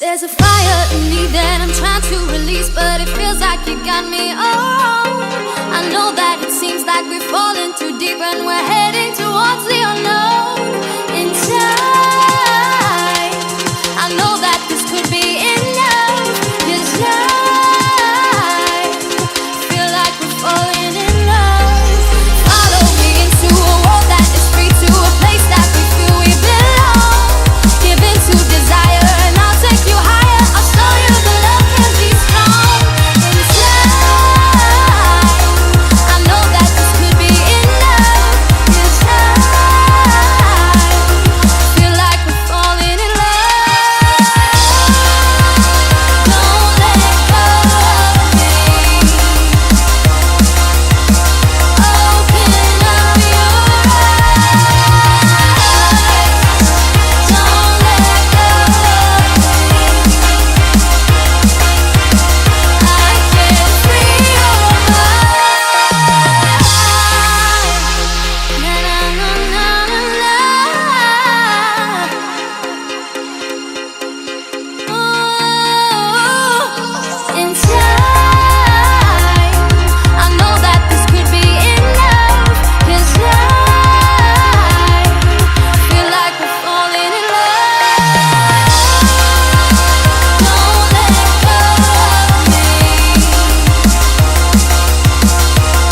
There's a fire in me that I'm trying to release, but it feels like you got me. Oh, I know that it seems like we're falling too deep and we're heading towards the unknown. In time, I know that this could be enough, 'cause I feel like we're falling in love. Follow me into a world that is free, to a place that we feel we belong. Give in to desire and I'll take you higher. I'll show you the love can be strong. Inside, I know that this could be enough, 'cause I feel like we're falling in love. Don't let go of me. Open up your eyes. Don't let go of me. I can free your mind. Na na na na na na. Ooh, in time, I know that this could be enough, 'cause I feel like we're falling in love. Don't let go of me.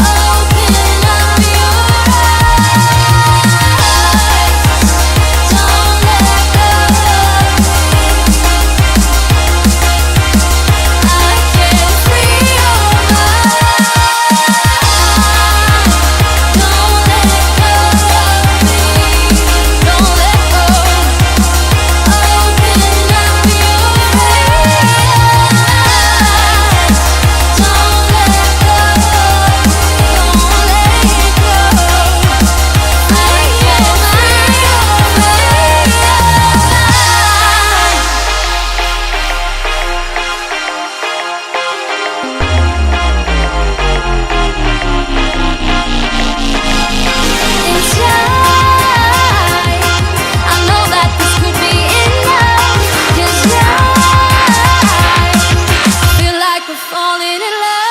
Open up your eyes. Don't let go of me. I can free your mind. Don't let go of me. Don't let go. Open up your eyes. Don't let go. Don't let go. I can free your mind. Inside, I know that this could be enough, 'cause I feel like we're falling in love.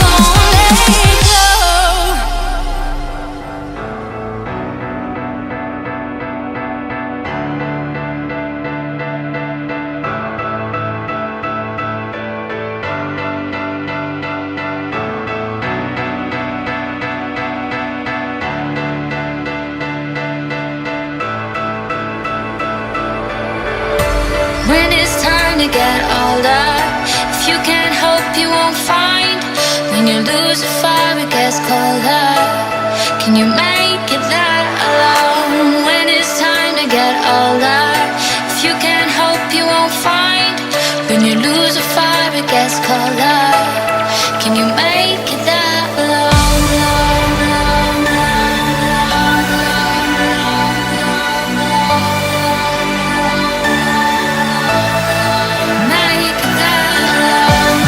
Don't let go. When it's time to get older, if you can't hope, you won't find. When you lose a fire, it gets colder. Can you make it that alone? When it's time to get older, if you can't hope, you won't find. When you lose a fire, it gets colder. Can you make it that alone? Make it that alone.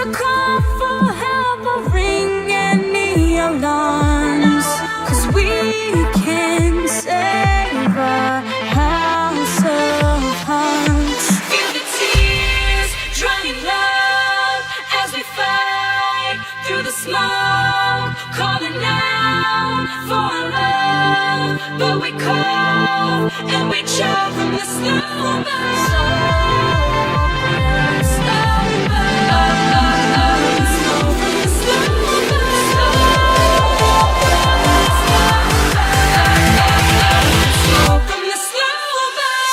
to call for help or ring any alarms, 'cause we can save our house of hearts. Feel the tears drying love as we fight through the smoke, calling out for our love, but we call and we choke from the slow burn. Slow burn, slow from the slow burn. Slow from the slow burn.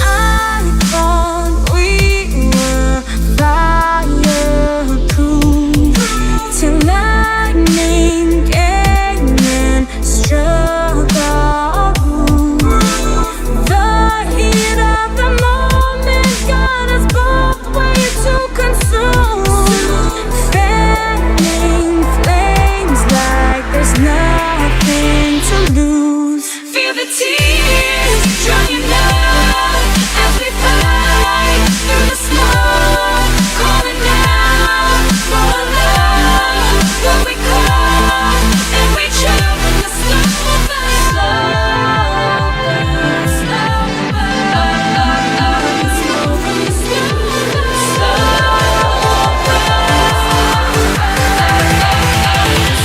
I thought we were fireproof till lightning came and struck our roof. The heat of the moment got us both way too consumed, fanning flames like there's nothing to lose. Feel the tears drying up as we fight through the smoke, calling out for love, but we call and we choke from the slow burn. Slow burn, slow burn, slow from the slow burn.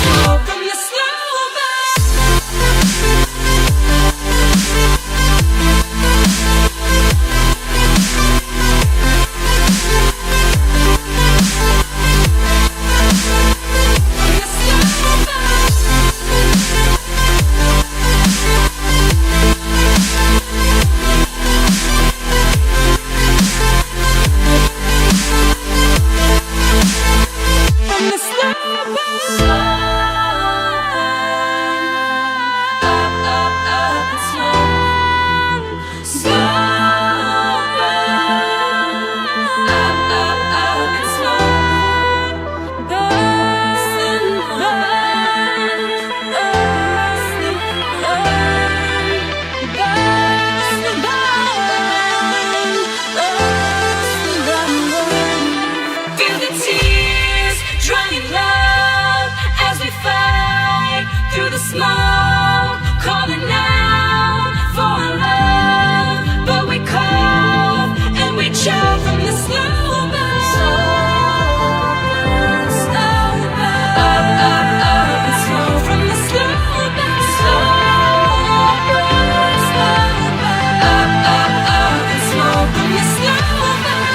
Slow from the slow burn. From the slow burn. Up and slow. Slow burn. Up and slow. Burn, burn, feel the tears drying love as we fight through the smoke, calling out for our love, but we call and we choke from the slow burn. Slow burn, and slow from the slow burn. Slow burn, and slow from the slow burn.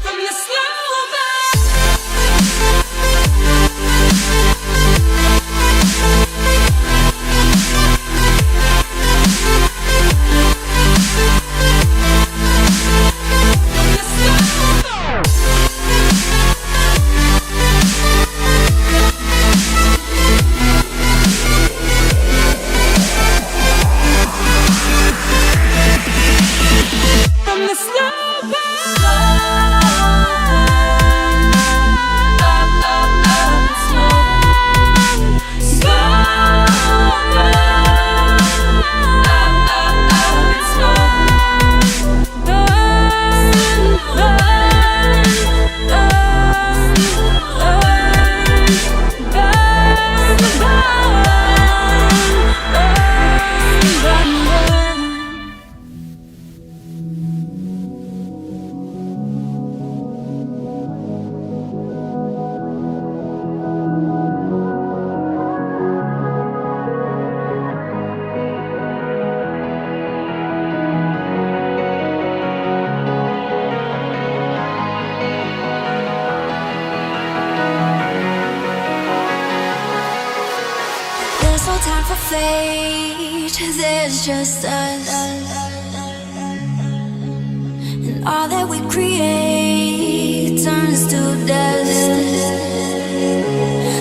From the slow burn. From the slow burn. for fate. There's just us, and all that we create turns to dust.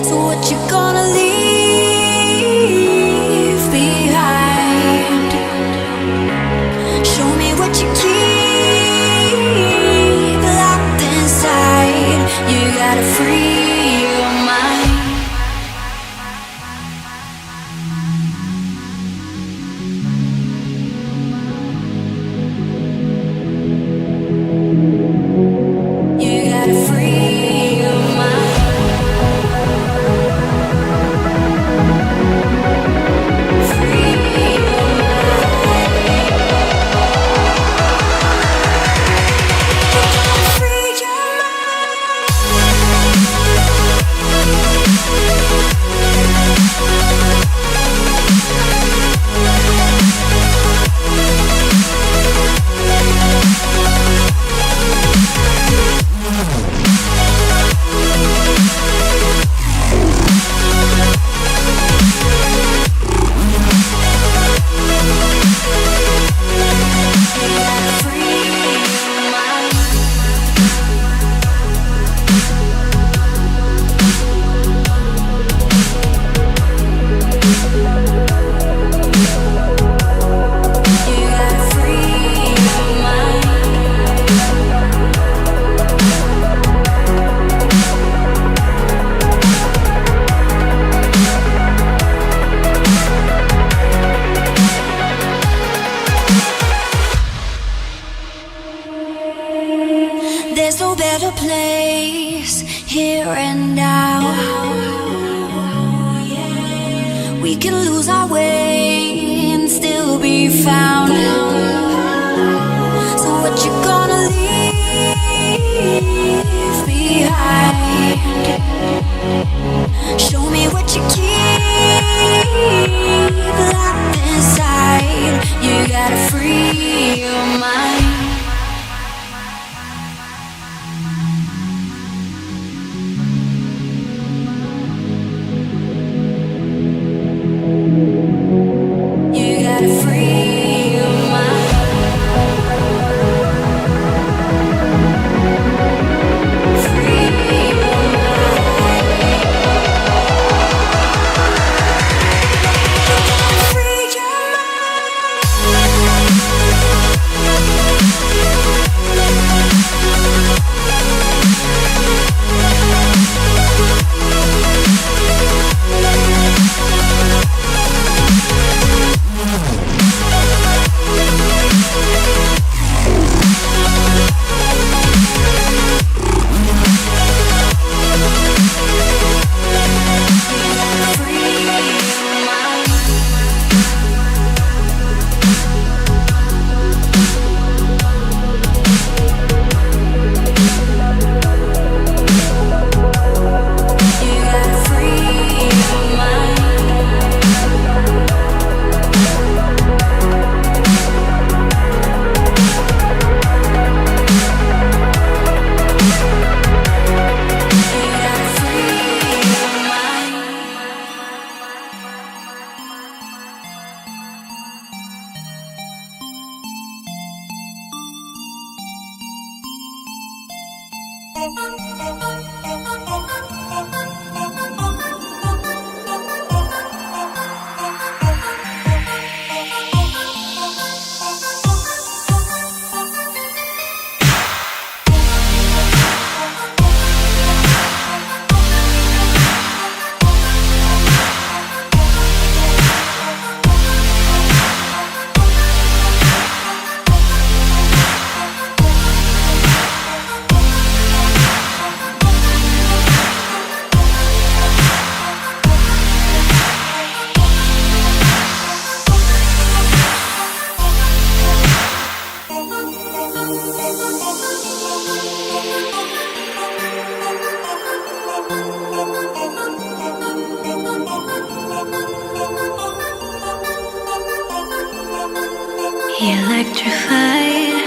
So what you gonna leave behind? Show me what you keep locked inside. You gotta free your mind. There's no better place here and now. We can lose our way and still be found. So what you gonna leave behind? Show me what you keep locked inside. You gotta free your mind. Electrified.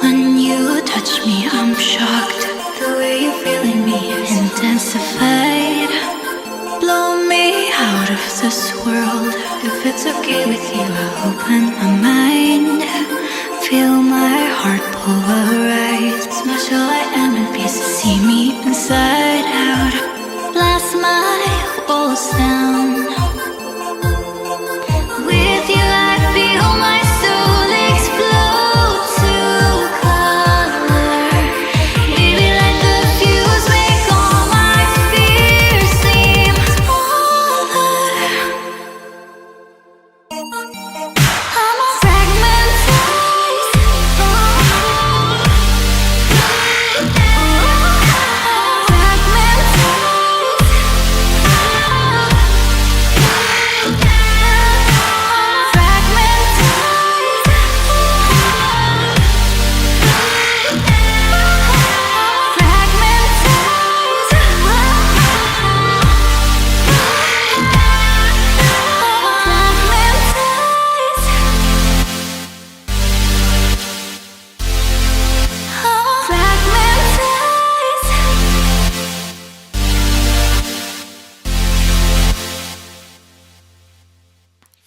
When you touch me, I'm shocked. The way you're feeling me intensified. Blow me out of this world. If it's okay with you, I'll open my mind. Feel my heart pulverize. Smash all I am in pieces, see me inside out. Blast my walls down. With you I feel my soul explode to color. Baby, let the fuse make all my fears seem smaller. I'm fragmentized.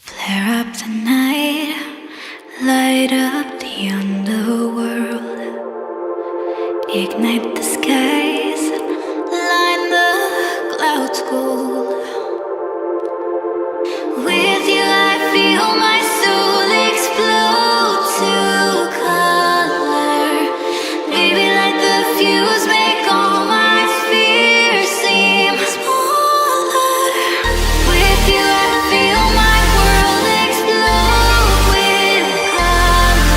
Flare up the night, light up the underworld, ignite the skies, line the clouds gold. With you I feel my soul explode to color. Baby, let the fuse make all my fears seem smaller. With you I feel my world explode with color.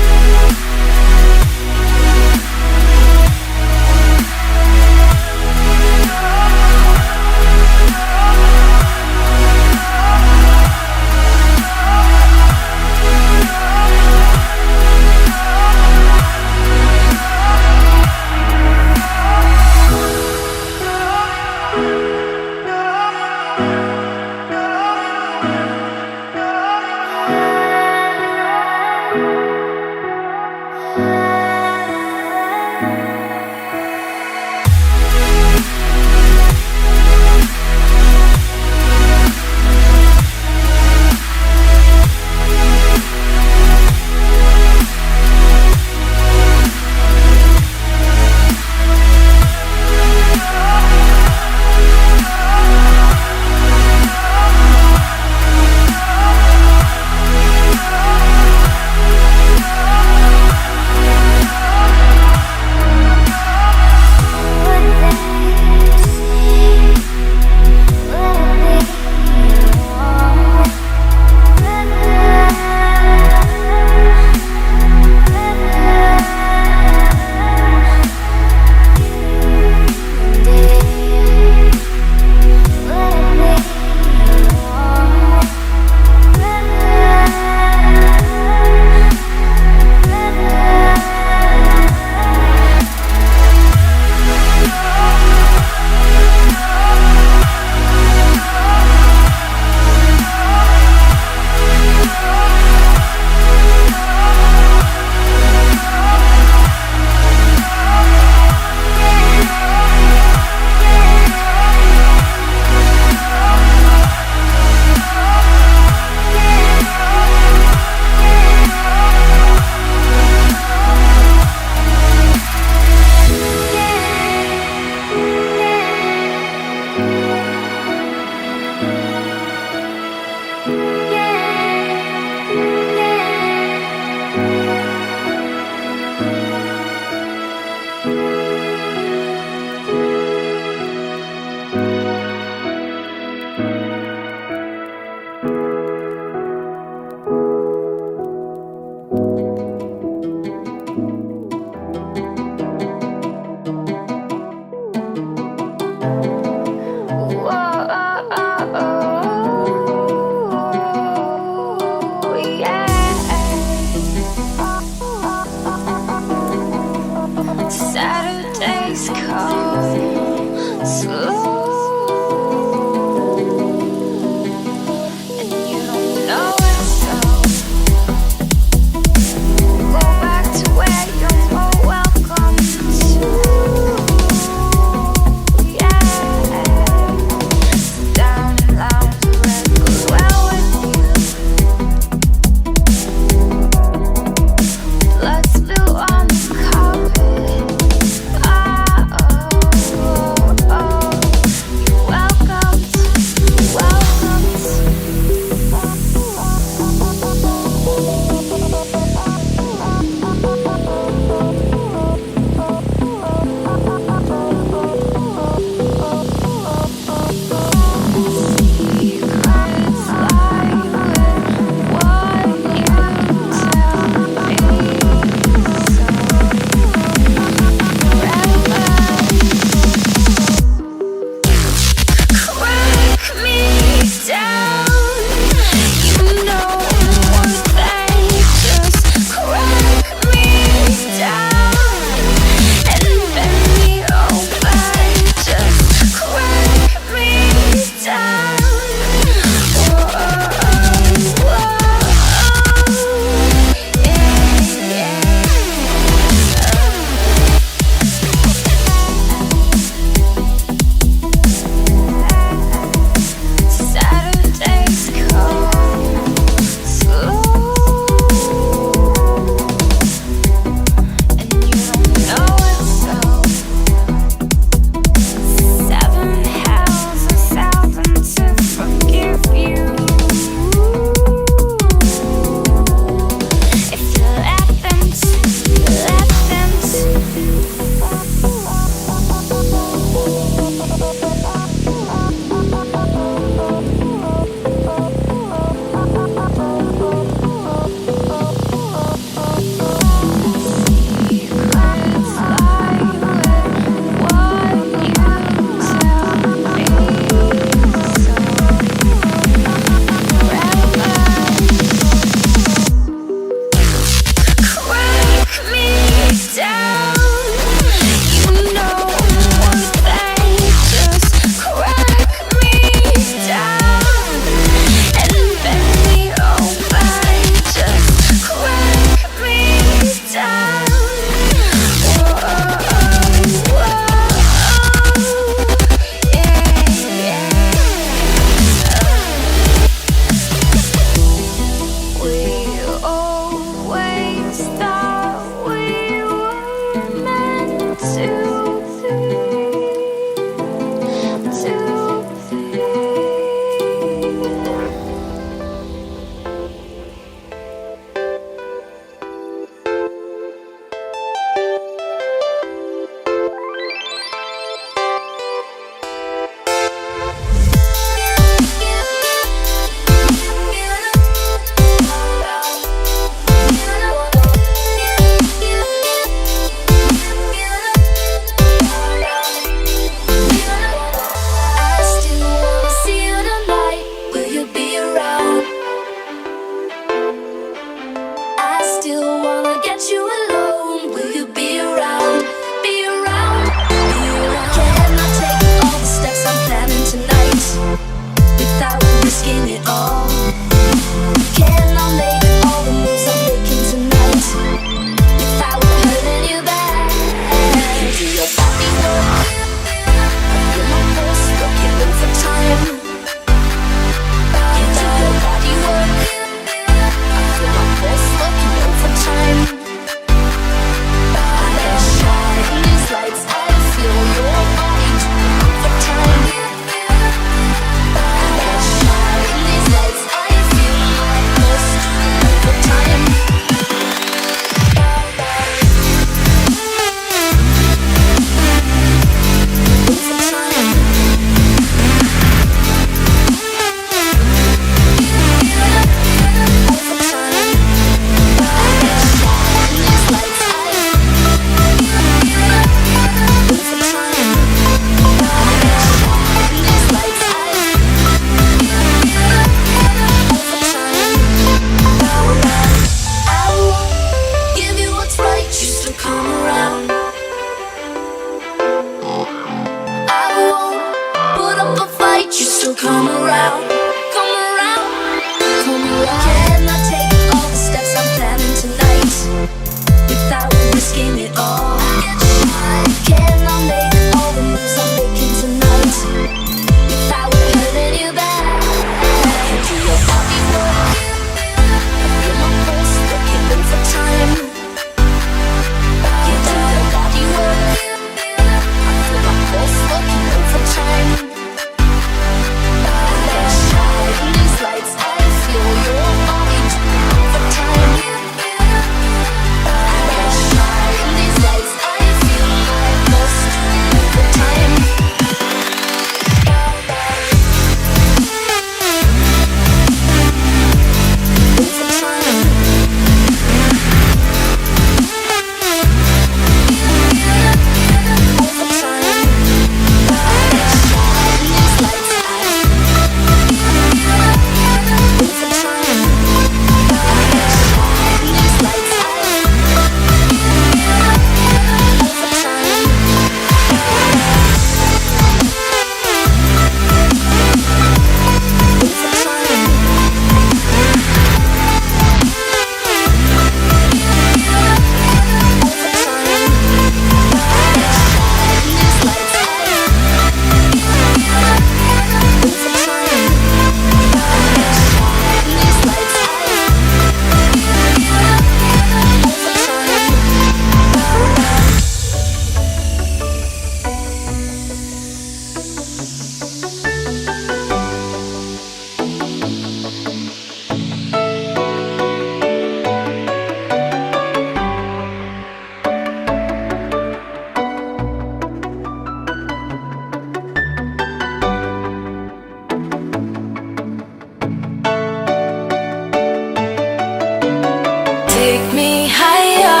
Take me higher.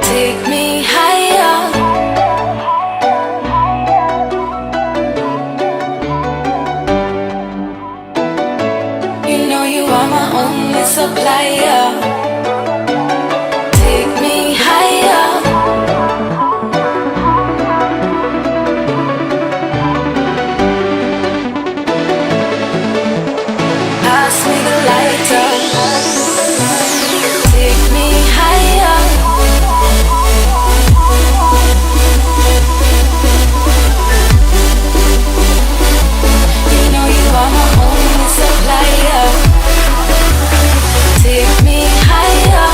Take me higher. You know you are my only supplier. Take me higher. Pass me the lighter. Take me higher. You know you are my only supplier. Take me higher.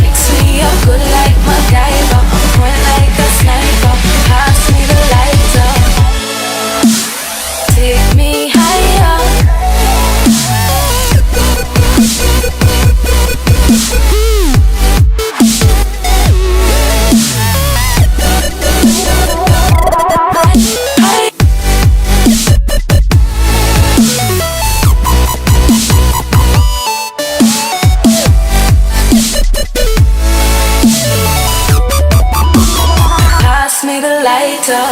Mix me up good like MacGyver. Point like a sniper. Pass me the lighter. Take me higher. Pass me the lighter.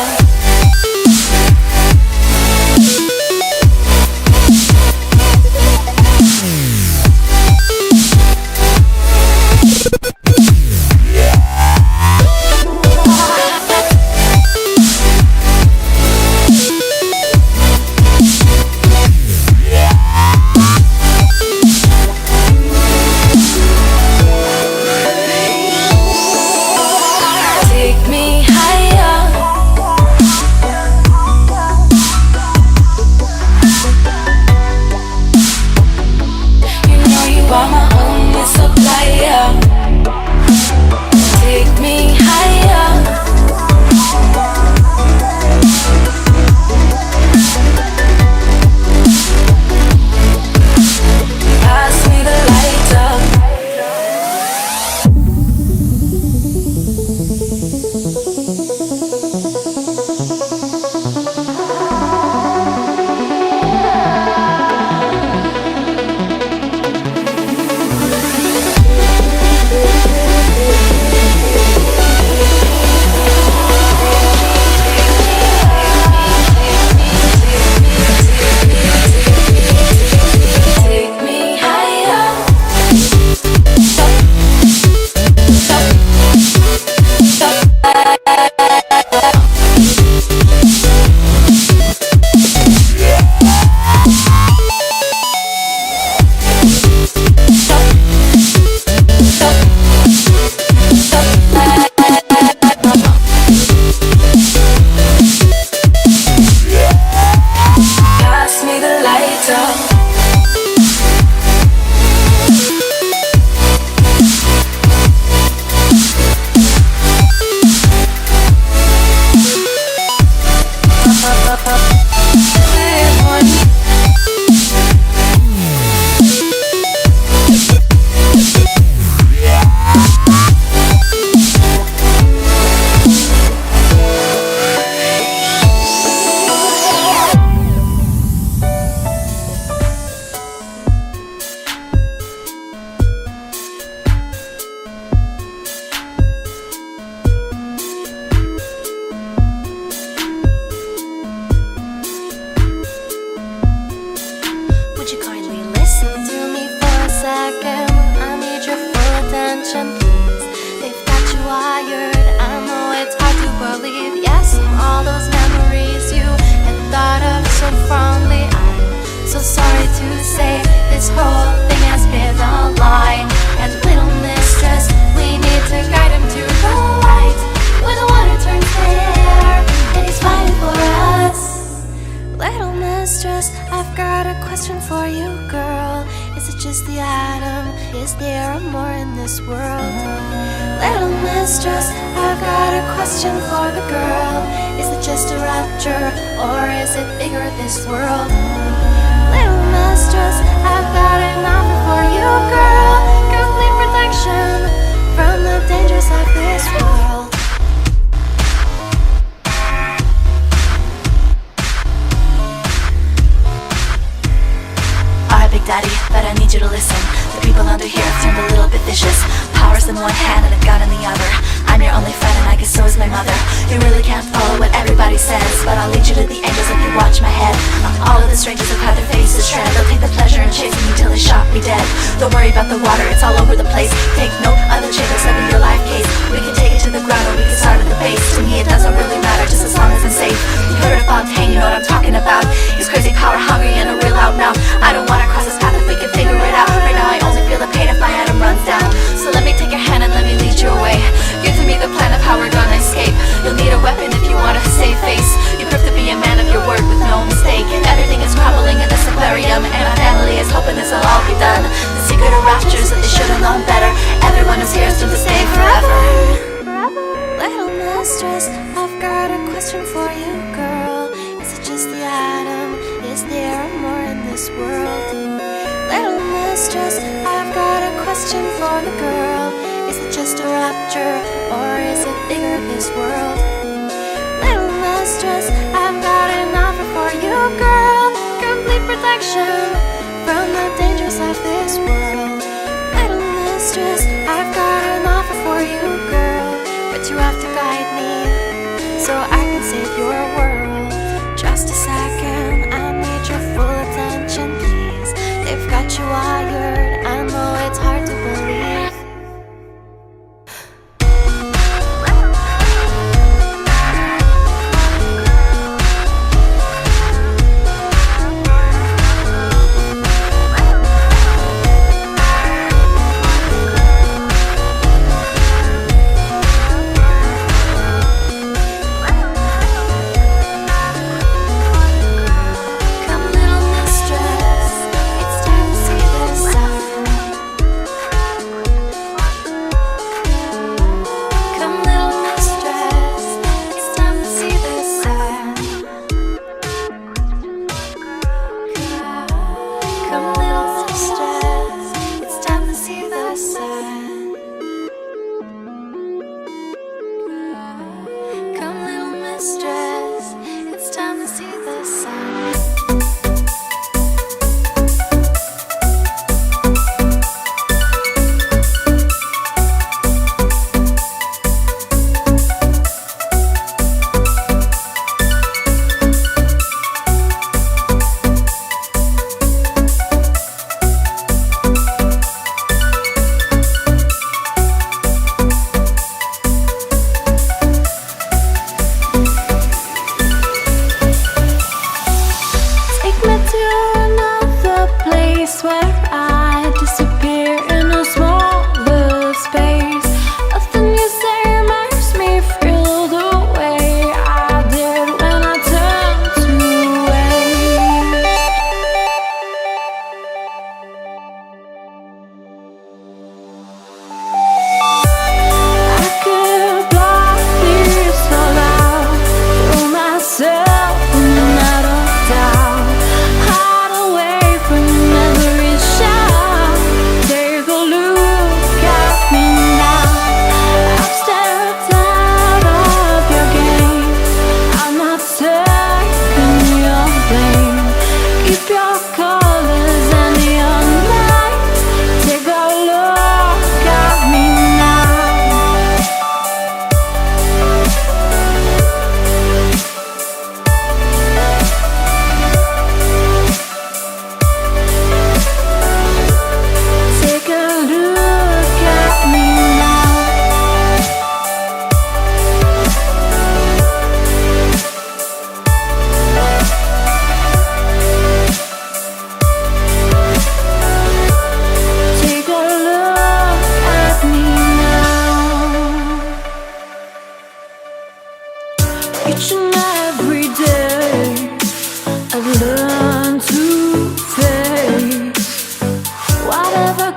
Take me higher. You know you are my only supplier. Take me higher. Pass me the lighter. Take me higher. Pass me the lighter. Would you kindly listen to me for a second? I need your full attention, please. They've got you wired. I know it's hard to believe. Yes, all those memories you had thought of so fondly. I'm so sorry to say this whole thing has been a lie. And little mistress, we need to guide him to the light. When the water turns clear and he's fighting for us. Little mistress, I've got a question for you, girl. Is it just the atom? Is there more in this world? Little mistress, I've got a question for the girl. Is it just a rapture, or is it bigger, this world? Little mistress, I've got an offer for you, girl. Complete protection Big Daddy, but I need you to listen. The people under here have turned a little bit vicious. Power's in one hand and a gun in the other. I'm your only friend and I guess so is my mother. You really can't follow what everybody says, but I'll lead you to the angels if you watch my head. All of the strangers have had their faces shred. They'll take the pleasure in chasing me till they shot me dead. Don't worry about the water, it's all over the place. Take no other chance except in your life case. We can take it to the ground or we can start at the base. To me it doesn't really matter, just as long as it's safe. You heard of Fontaine, you know what I'm talking about. He's crazy, power hungry, and a real loud mouth. I don't wanna cross this path if we can figure it out. Right now I only feel the pain if my atom runs down. So let me take your hand and let me lead you away. Give to me the plan of how we're gonna escape. You'll need a weapon if you want to save face. You prove to be a man of your word with no mistake. Everything is crumbling in this aquarium, and my family is hoping this will all be done. The secret of raptures that they should have known better. Everyone who's here is doomed to stay forever. Little mistress, I've got a question for you, girl. Is it just the atom? Is there more in this world? Little mistress, I've got a question for the girl. Is it just a rapture, or is it bigger, this world? Little mistress, I've got an offer for you, girl. Complete protection from the dangers of this world. Little mistress, I've got an offer for you, girl. But you have to guide me so I can save your world. Just a second, I need your full attention, please. They've got you wired, I know it's hard to believe. Each and every day I've learned to face whatever